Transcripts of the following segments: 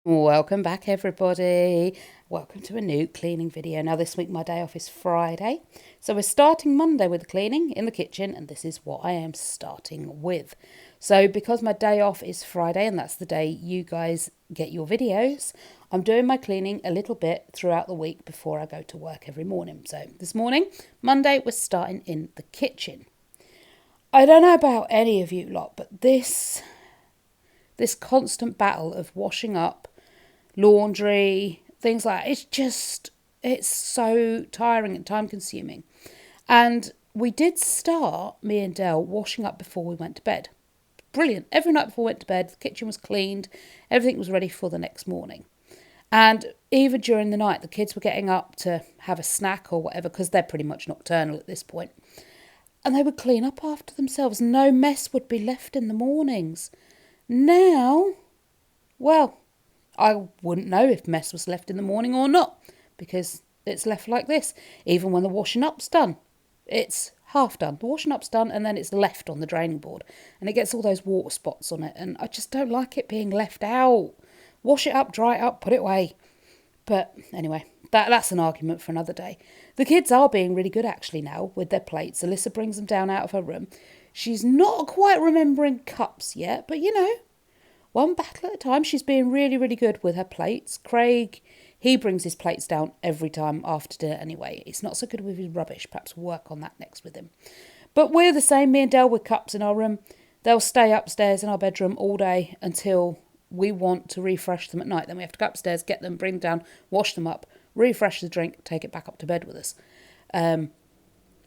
Welcome back, everybody. Welcome to a new cleaning video. Now, this week my day off is Friday, so we're starting Monday with the cleaning in the kitchen, and this is what I am starting with. So because my day off is Friday, and that's the day you guys get your videos, I'm doing my cleaning a little bit throughout the week before I go to work every morning. So this morning, Monday, we're starting in the kitchen. I don't know about any of you lot, but this constant battle of washing up, laundry, things like that, it's so tiring and time consuming. And we did start, me and Dell, washing up before we went to bed. Brilliant. Every night before we went to bed, the kitchen was cleaned, everything was ready for the next morning. And even during the night, the kids were getting up to have a snack or whatever, because they're pretty much nocturnal at this point. And they would clean up after themselves. No mess would be left in the mornings. Now, well, I wouldn't know if mess was left in the morning or not, because it's left like this. Even when the washing up's done, it's half done. The washing up's done and then it's left on the draining board, and it gets all those water spots on it, and I just don't like it being left out. Wash it up, dry it up, put it away. But anyway, that's an argument for another day. The kids are being really good actually now with their plates. Alyssa brings them down out of her room. She's not quite remembering cups yet, but one battle at a time. She's being really, really good with her plates. Craig, he brings his plates down every time after dinner anyway. He's not so good with his rubbish. Perhaps we'll work on that next with him. But we're the same, me and Dell, with cups in our room. They'll stay upstairs in our bedroom all day until we want to refresh them at night. Then we have to go upstairs, get them, bring them down, wash them up, refresh the drink, take it back up to bed with us.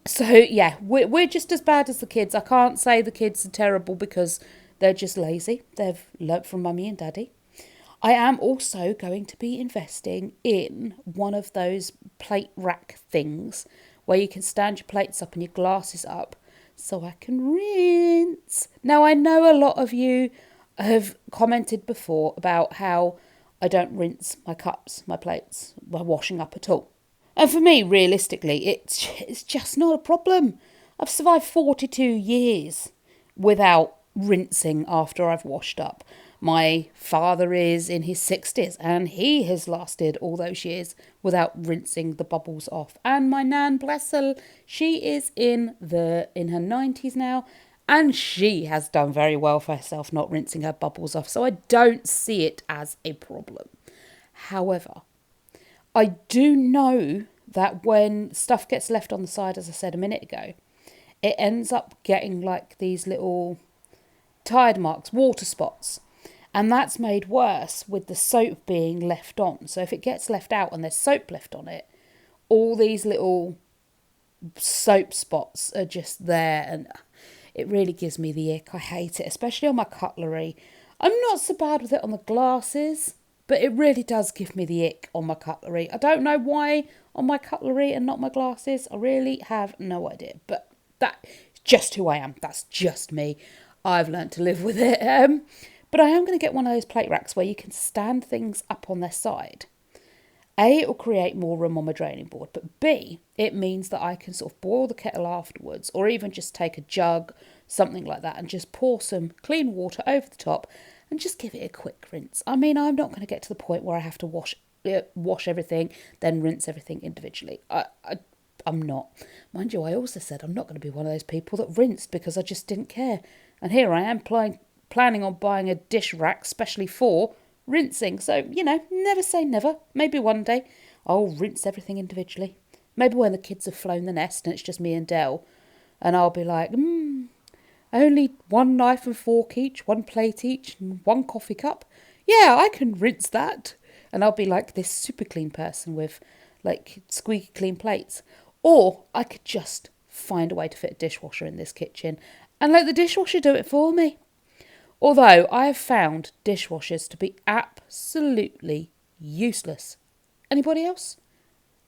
So yeah, we're just as bad as the kids. I can't say the kids are terrible because they're just lazy. They've learnt from mummy and daddy. I am also going to be investing in one of those plate rack things where you can stand your plates up and your glasses up so I can rinse. Now, I know a lot of you have commented before about how I don't rinse my cups, my plates, by washing up at all. And for me, realistically, it's just not a problem. I've survived 42 years without rinsing after I've washed up. My father is in his 60s and he has lasted all those years without rinsing the bubbles off. And my nan, bless her, she is in her 90s now, and she has done very well for herself not rinsing her bubbles off. So I don't see it as a problem. However, I do know that when stuff gets left on the side, as I said a minute ago, it ends up getting like these little tide marks, water spots. And that's made worse with the soap being left on. So if it gets left out and there's soap left on it, all these little soap spots are just there, and it really gives me the ick. I hate it, especially on my cutlery. I'm not so bad with it on the glasses, but it really does give me the ick on my cutlery. I don't know why on my cutlery and not my glasses. I really have no idea. But that's just who I am. That's just me. I've learned to live with it. But I am going to get one of those plate racks where you can stand things up on their side. A, it will create more room on my draining board. But B, it means that I can sort of boil the kettle afterwards, or even just take a jug, something like that, and just pour some clean water over the top and just give it a quick rinse. I mean, I'm not going to get to the point where I have to wash everything, then rinse everything individually. I'm not. Mind you, I also said I'm not going to be one of those people that rinsed because I just didn't care. And here I am planning on buying a dish rack specially for rinsing. So, never say never. Maybe one day I'll rinse everything individually. Maybe when the kids have flown the nest and it's just me and Dell, and I'll be like, only one knife and fork each, one plate each, and one coffee cup. Yeah, I can rinse that. And I'll be like this super clean person with like squeaky clean plates. Or I could just find a way to fit a dishwasher in this kitchen and let the dishwasher do it for me. Although I have found dishwashers to be absolutely useless. Anybody else?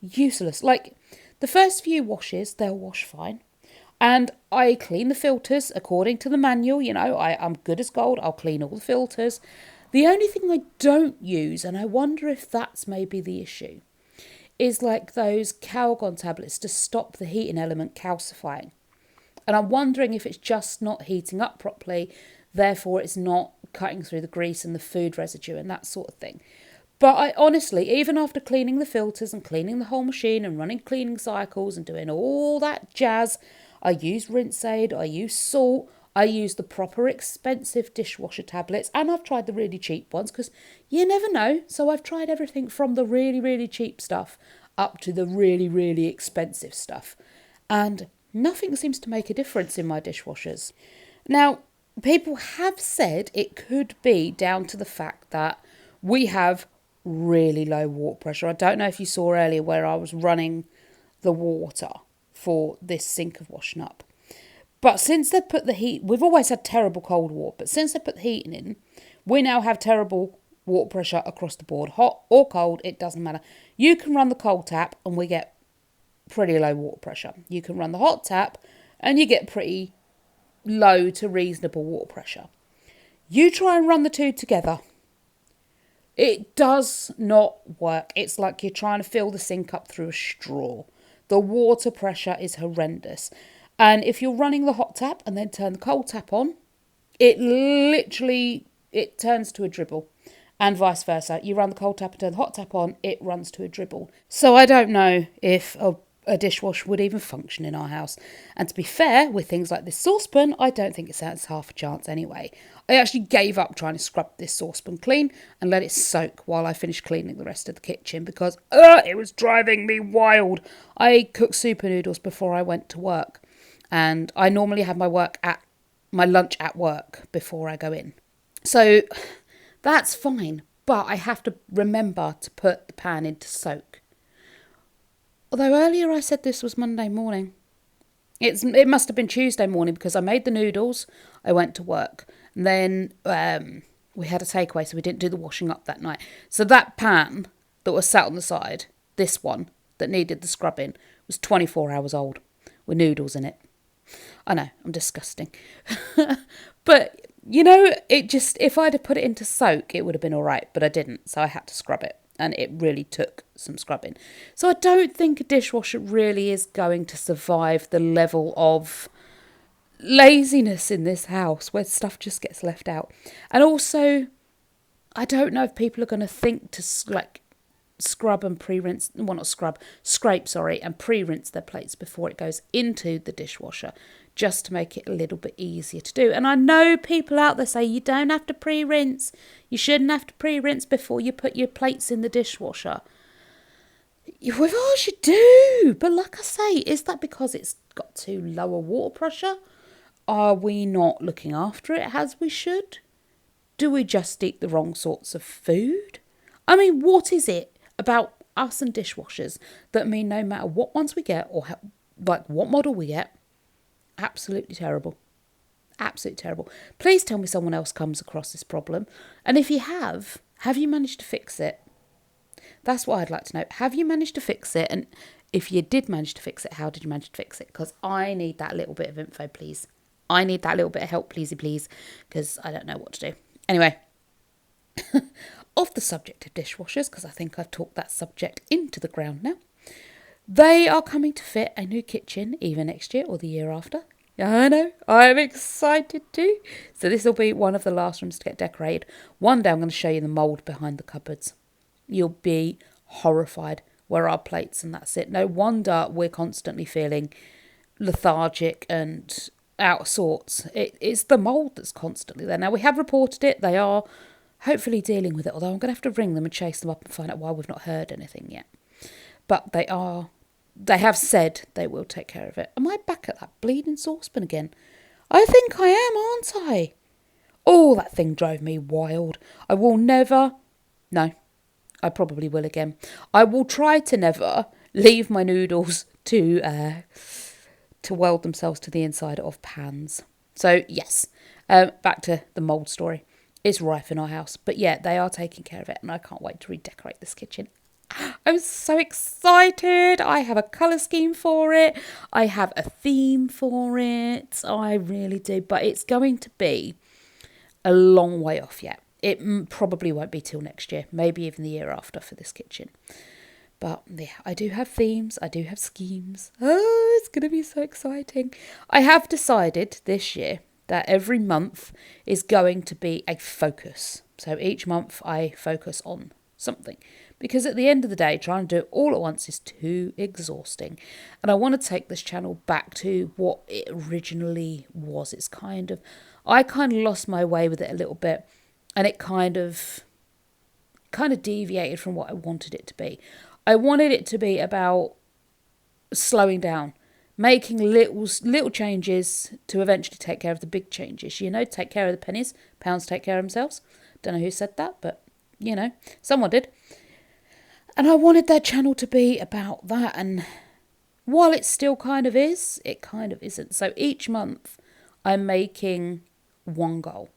Useless. Like, the first few washes, they'll wash fine. And I clean the filters according to the manual. I'm good as gold. I'll clean all the filters. The only thing I don't use, and I wonder if that's maybe the issue, is like those Calgon tablets to stop the heating element calcifying. And I'm wondering if it's just not heating up properly, therefore it's not cutting through the grease and the food residue and that sort of thing. But I honestly, even after cleaning the filters and cleaning the whole machine and running cleaning cycles and doing all that jazz, I use rinse aid, I use salt, I use the proper expensive dishwasher tablets, and I've tried the really cheap ones because you never know. So I've tried everything from the really, really cheap stuff up to the really, really expensive stuff. And nothing seems to make a difference in my dishwashers. Now, people have said it could be down to the fact that we have really low water pressure. I don't know if you saw earlier where I was running the water for this sink of washing up. But since they put the heat, we've always had terrible cold water, but since they put the heating in, we now have terrible water pressure across the board. Hot or cold, it doesn't matter. You can run the cold tap and we get pretty low water pressure. You can run the hot tap and you get pretty low to reasonable water pressure. You try and run the two together. It does not work. It's like you're trying to fill the sink up through a straw. The water pressure is horrendous. And if you're running the hot tap and then turn the cold tap on, it turns to a dribble. And vice versa. You run the cold tap and turn the hot tap on, it runs to a dribble. So I don't know if a dishwasher would even function in our house. And to be fair, with things like this saucepan, I don't think it stands half a chance anyway. I actually gave up trying to scrub this saucepan clean and let it soak while I finished cleaning the rest of the kitchen because it was driving me wild. I cooked super noodles before I went to work. And I normally have my lunch at work before I go in. So that's fine. But I have to remember to put the pan into soak. Although earlier I said this was Monday morning. It must have been Tuesday morning because I made the noodles, I went to work. And then we had a takeaway, so we didn't do the washing up that night. So that pan that was sat on the side, this one that needed the scrubbing, was 24 hours old with noodles in it. I know, I'm disgusting. But, if I'd have put it into soak, it would have been all right. But I didn't, so I had to scrub it. And it really took some scrubbing. So I don't think a dishwasher really is going to survive the level of laziness in this house where stuff just gets left out. And also, I don't know if people are going to think to scrub and pre-rinse, well not scrape, and pre-rinse their plates before it goes into the dishwasher, just to make it a little bit easier to do. And I know people out there say you don't have to pre-rinse, you shouldn't have to pre-rinse before you put your plates in the dishwasher. With ours you do, but like I say, is that because it's got too low a water pressure? Are we not looking after it as we should? Do we just eat the wrong sorts of food? I mean, what is it about us and dishwashers that mean no matter what ones we get or what model we get, absolutely terrible. Absolutely terrible. Please tell me someone else comes across this problem. And if you have you managed to fix it? That's what I'd like to know. Have you managed to fix it? And if you did manage to fix it, how did you manage to fix it? Because I need that little bit of info, please. I need that little bit of help, please, because I don't know what to do. Anyway, off the subject of dishwashers, because I think I've talked that subject into the ground now. They are coming to fit a new kitchen either next year or the year after. I know, I'm excited too. So this will be one of the last rooms to get decorated. One day I'm going to show you the mould behind the cupboards. You'll be horrified. Where are plates and that's it. No wonder we're constantly feeling lethargic and out of sorts. It's the mould that's constantly there. Now we have reported it. They are hopefully dealing with it, although I'm going to have to ring them and chase them up and find out why we've not heard anything yet. But they have said they will take care of it. Am I back at that bleeding saucepan again? I think I am, aren't I? Oh, that thing drove me wild. I will never... No, I probably will again. I will try to never leave my noodles to weld themselves to the inside of pans. So, yes, back to the mould story. It's rife in our house. But yeah, they are taking care of it and I can't wait to redecorate this kitchen. I'm so excited. I have a colour scheme for it. I have a theme for it. I really do. But it's going to be a long way off yet. It probably won't be till next year. Maybe even the year after for this kitchen. But yeah, I do have themes. I do have schemes. Oh, it's going to be so exciting. I have decided this year that every month is going to be a focus. So each month I focus on something. Because at the end of the day, trying to do it all at once is too exhausting. And I want to take this channel back to what it originally was. I kind of lost my way with it a little bit. And it kind of deviated from what I wanted it to be. I wanted it to be about slowing down, making little changes to eventually take care of the big changes. Take care of the pennies, pounds take care of themselves. Don't know who said that, but, someone did. And I wanted that channel to be about that. And while it still kind of is, it kind of isn't. So each month I'm making one goal.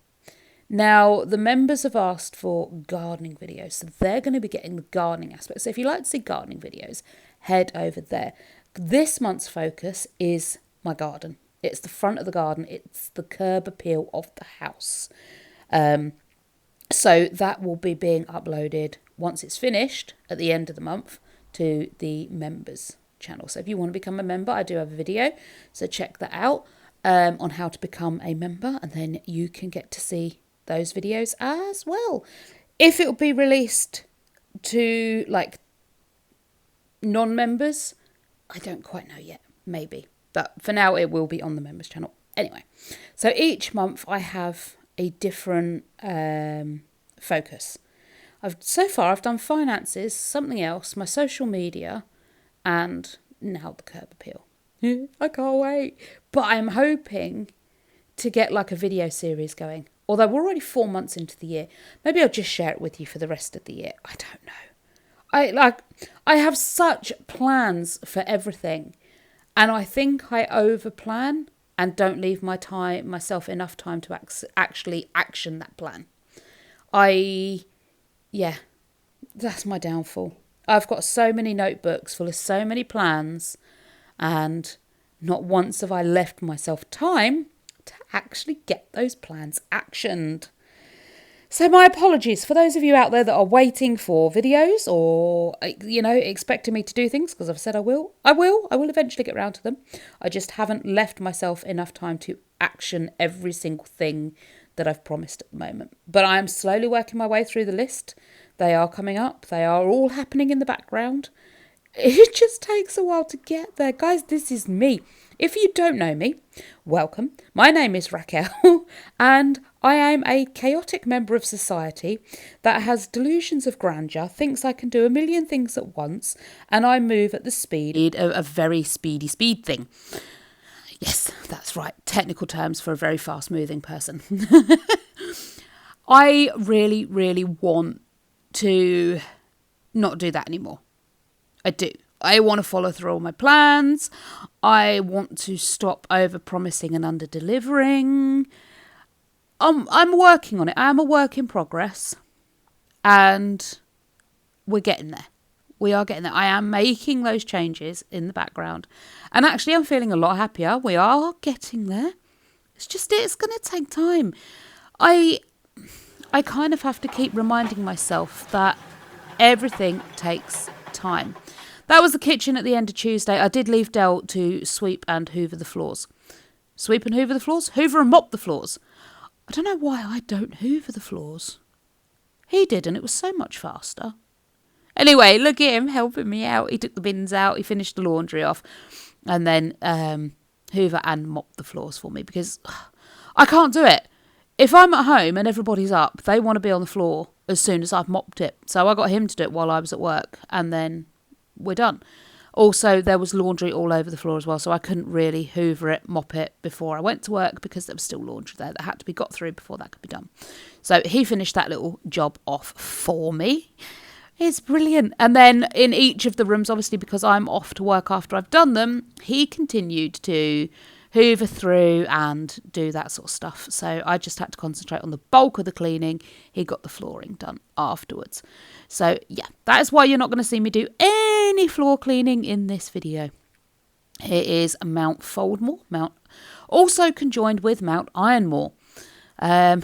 Now, the members have asked for gardening videos, so they're going to be getting the gardening aspect. So if you like to see gardening videos, head over there. This month's focus is my garden. It's the front of the garden. It's the curb appeal of the house. So that will be being uploaded once it's finished at the end of the month to the members channel. So if you want to become a member, I do have a video. So check that out on how to become a member, and then you can get to see those videos as well. If it will be released to non-members, I don't quite know yet, maybe. But for now, it will be on the members channel. Anyway, so each month I have a different focus. So far I've done finances, something else, my social media, and now the curb appeal. I can't wait. But I'm hoping to get a video series going. Although we're already 4 months into the year. Maybe I'll just share it with you for the rest of the year. I don't know. I have such plans for everything. And I think I overplan and don't leave myself enough time to actually action that plan. That's my downfall. I've got so many notebooks full of so many plans, and not once have I left myself time to actually get those plans actioned. So my apologies for those of you out there that are waiting for videos or, expecting me to do things, because I've said I will eventually get around to them. I just haven't left myself enough time to action every single thing that I've promised at the moment. But I am slowly working my way through the list. They are coming up. They are all happening in the background. It just takes a while to get there. Guys, this is me. If you don't know me, welcome. My name is Raquel, and I am a chaotic member of society that has delusions of grandeur, thinks I can do a million things at once, and I move at the speed of a very speedy speed thing. Yes, that's right. Technical terms for a very fast-moving person. I really, really want to not do that anymore. I do. I want to follow through all my plans. I want to stop over-promising and under-delivering. I'm working on it. I am a work in progress. And we're getting there. We are getting there. I am making those changes in the background. And actually, I'm feeling a lot happier. We are getting there. It's going to take time. I kind of have to keep reminding myself that everything takes time. That was the kitchen at the end of Tuesday. I did leave Dell to sweep and hoover the floors. Sweep and hoover the floors? Hoover and mop the floors. I don't know why I don't hoover the floors. He did, and it was so much faster. Anyway, look at him helping me out. He took the bins out. He finished the laundry off. And then hoover and mop the floors for me, because I can't do it. If I'm at home and everybody's up, they want to be on the floor as soon as I've mopped it. So I got him to do it while I was at work, and then we're done. Also, there was laundry all over the floor as well, so I couldn't really hoover it, mop it before I went to work, because there was still laundry there that had to be got through before that could be done. So he finished that little job off for me. It's brilliant. And then in each of the rooms, obviously, because I'm off to work after I've done them, he continued to hoover through and do that sort of stuff. So I just had to concentrate on the bulk of the cleaning. He got the flooring done afterwards. So yeah, that is why you're not going to see me do any floor cleaning in this video. It is Mount Foldmore, also conjoined with Mount Ironmore. The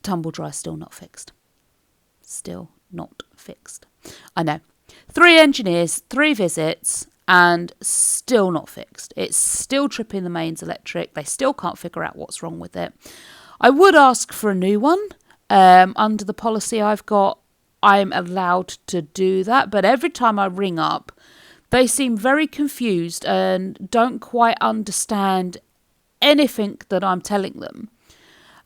tumble dry still not fixed. Still not fixed. I know. 3 engineers, 3 visits, and still not fixed. It's still tripping the mains electric. They still can't figure out what's wrong with it. I would ask for a new one. Under the policy I've got, I'm allowed to do that. But every time I ring up, they seem very confused and don't quite understand anything that I'm telling them.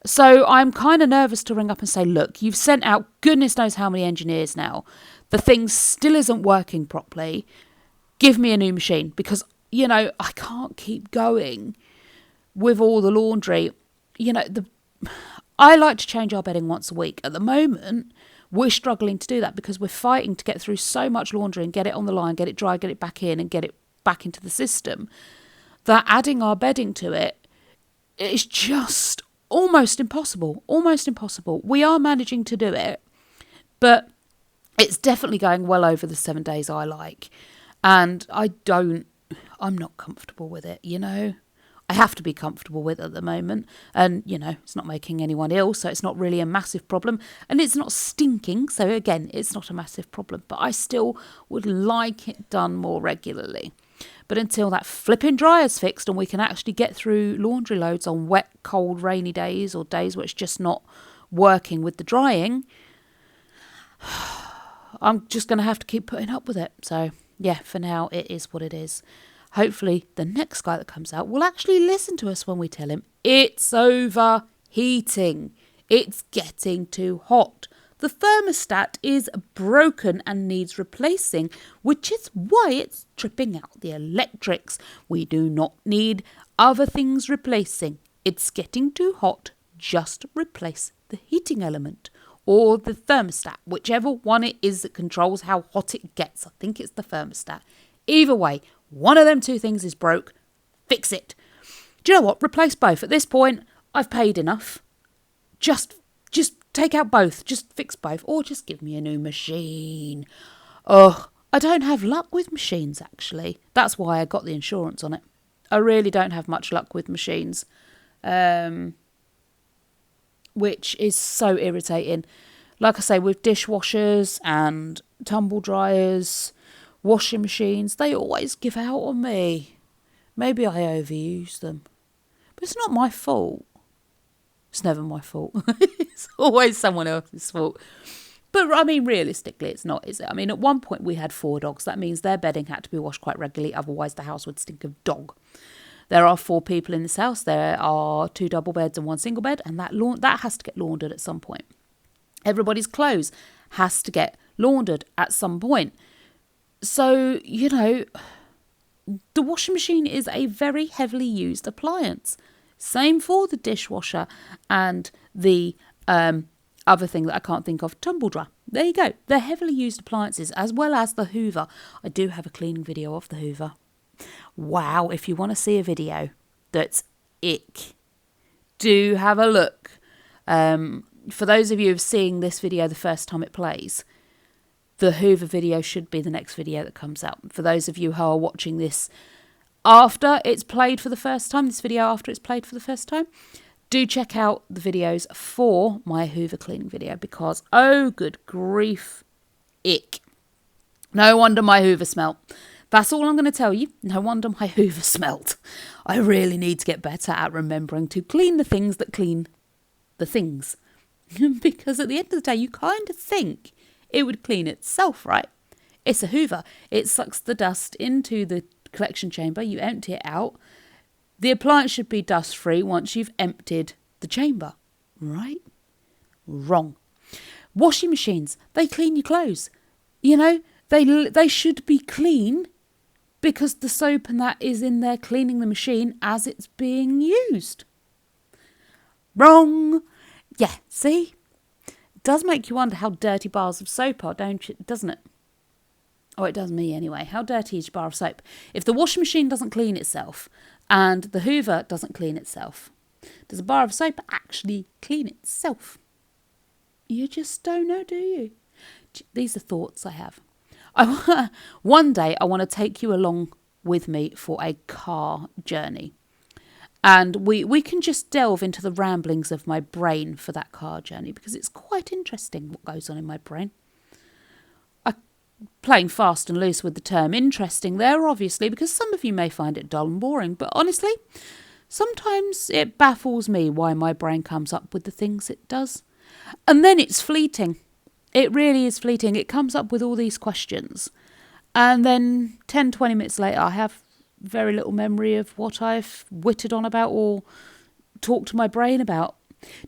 So I'm kind of nervous to ring up and say, look, you've sent out goodness knows how many engineers now. The thing still isn't working properly. Give me a new machine, because, I can't keep going with all the laundry. I like to change our bedding once a week. At the moment, we're struggling to do that because we're fighting to get through so much laundry and get it on the line, get it dry, get it back in and get it back into the system, that adding our bedding to it is just almost impossible. We are managing to do it, but it's definitely going well over the 7 days I like. And I'm not comfortable with it, I have to be comfortable with it at the moment. And, it's not making anyone ill, so it's not really a massive problem. And it's not stinking, so again, it's not a massive problem. But I still would like it done more regularly. But until that flipping dryer's fixed and we can actually get through laundry loads on wet, cold, rainy days or days where it's just not working with the drying, I'm just going to have to keep putting up with it. So, yeah, for now, it is what it is. Hopefully, the next guy that comes out will actually listen to us when we tell him it's overheating. It's getting too hot. The thermostat is broken and needs replacing, which is why it's tripping out the electrics. We do not need other things replacing. It's getting too hot. Just replace the heating element or the thermostat, whichever one it is that controls how hot it gets. I think it's the thermostat. Either way, one of them two things is broke. Fix it. Do you know what? Replace both. At this point, I've paid enough. Just take out both. Just fix both. Or just give me a new machine. Oh, I don't have luck with machines, actually. That's why I got the insurance on it. I really don't have much luck with machines. Which is so irritating. Like I say, with dishwashers and tumble dryers, washing machines, they always give out on me. Maybe I overuse them. But it's not my fault. It's never my fault. It's always someone else's fault. But, I mean, realistically, it's not, is it? I mean, at one point we had 4 dogs. That means their bedding had to be washed quite regularly. Otherwise, the house would stink of dog. There are 4 people in this house. There are 2 double beds and 1 single bed. And that has to get laundered at some point. Everybody's clothes has to get laundered at some point. So, the washing machine is a very heavily used appliance. Same for the dishwasher and the other thing that I can't think of, tumble dryer. There you go. They're heavily used appliances, as well as the Hoover. I do have a cleaning video of the Hoover. Wow, if you want to see a video that's ick, do have a look. For those of you who've seen this video the first time it plays, the Hoover video should be the next video that comes out. For those of you who are watching this after it's played for the first time, this video after it's played for the first time, do check out the videos for my Hoover cleaning video because, oh, good grief, ick. No wonder my Hoover smelt. That's all I'm going to tell you. No wonder my Hoover smelt. I really need to get better at remembering to clean the things that clean the things. Because at the end of the day, you kind of think it would clean itself, right? It's a Hoover. It sucks the dust into the collection chamber. You empty it out. The appliance should be dust-free once you've emptied the chamber, right? Wrong. Washing machines, they clean your clothes. They should be clean because the soap and that is in there cleaning the machine as it's being used. Wrong. Yeah, see? It does make you wonder how dirty bars of soap are, doesn't it? Oh, it does me anyway. How dirty is your bar of soap? If the washing machine doesn't clean itself and the Hoover doesn't clean itself, does a bar of soap actually clean itself? You just don't know, do you? These are thoughts I have. One day I want to take you along with me for a car journey. And we can just delve into the ramblings of my brain for that car journey because it's quite interesting what goes on in my brain. playing fast and loose with the term interesting there, obviously, because some of you may find it dull and boring, but honestly, sometimes it baffles me why my brain comes up with the things it does. And then it's fleeting. It really is fleeting. It comes up with all these questions. And then 10, 20 minutes later, I have very little memory of what I've wittered on about or talked to my brain about.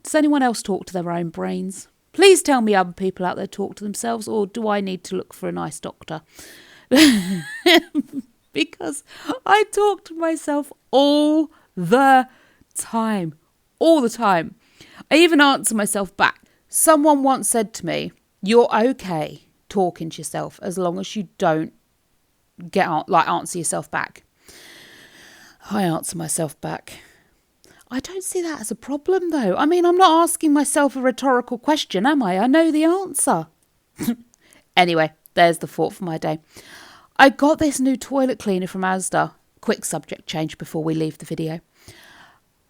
Does anyone else talk to their own brains? Please tell me other people out there talk to themselves, or do I need to look for a nice doctor? Because I talk to myself all the time. All the time. I even answer myself back. Someone once said to me, "You're okay talking to yourself as long as you don't answer yourself back." I answer myself back. I don't see that as a problem, though. I mean, I'm not asking myself a rhetorical question, am I? I know the answer. Anyway, there's the thought for my day. I got this new toilet cleaner from Asda. Quick subject change before we leave the video.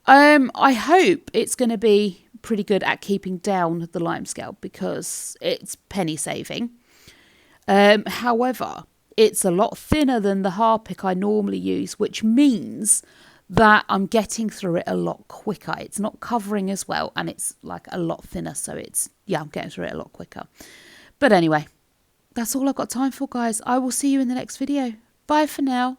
I hope it's going to be pretty good at keeping down the lime scale because it's penny saving. However, it's a lot thinner than the Harpic I normally use, which means that I'm getting through it a lot quicker. It's not covering as well, and it's like a lot thinner, so I'm getting through it a lot quicker. But anyway, that's all I've got time for, guys. I will see you in the next video. Bye for now.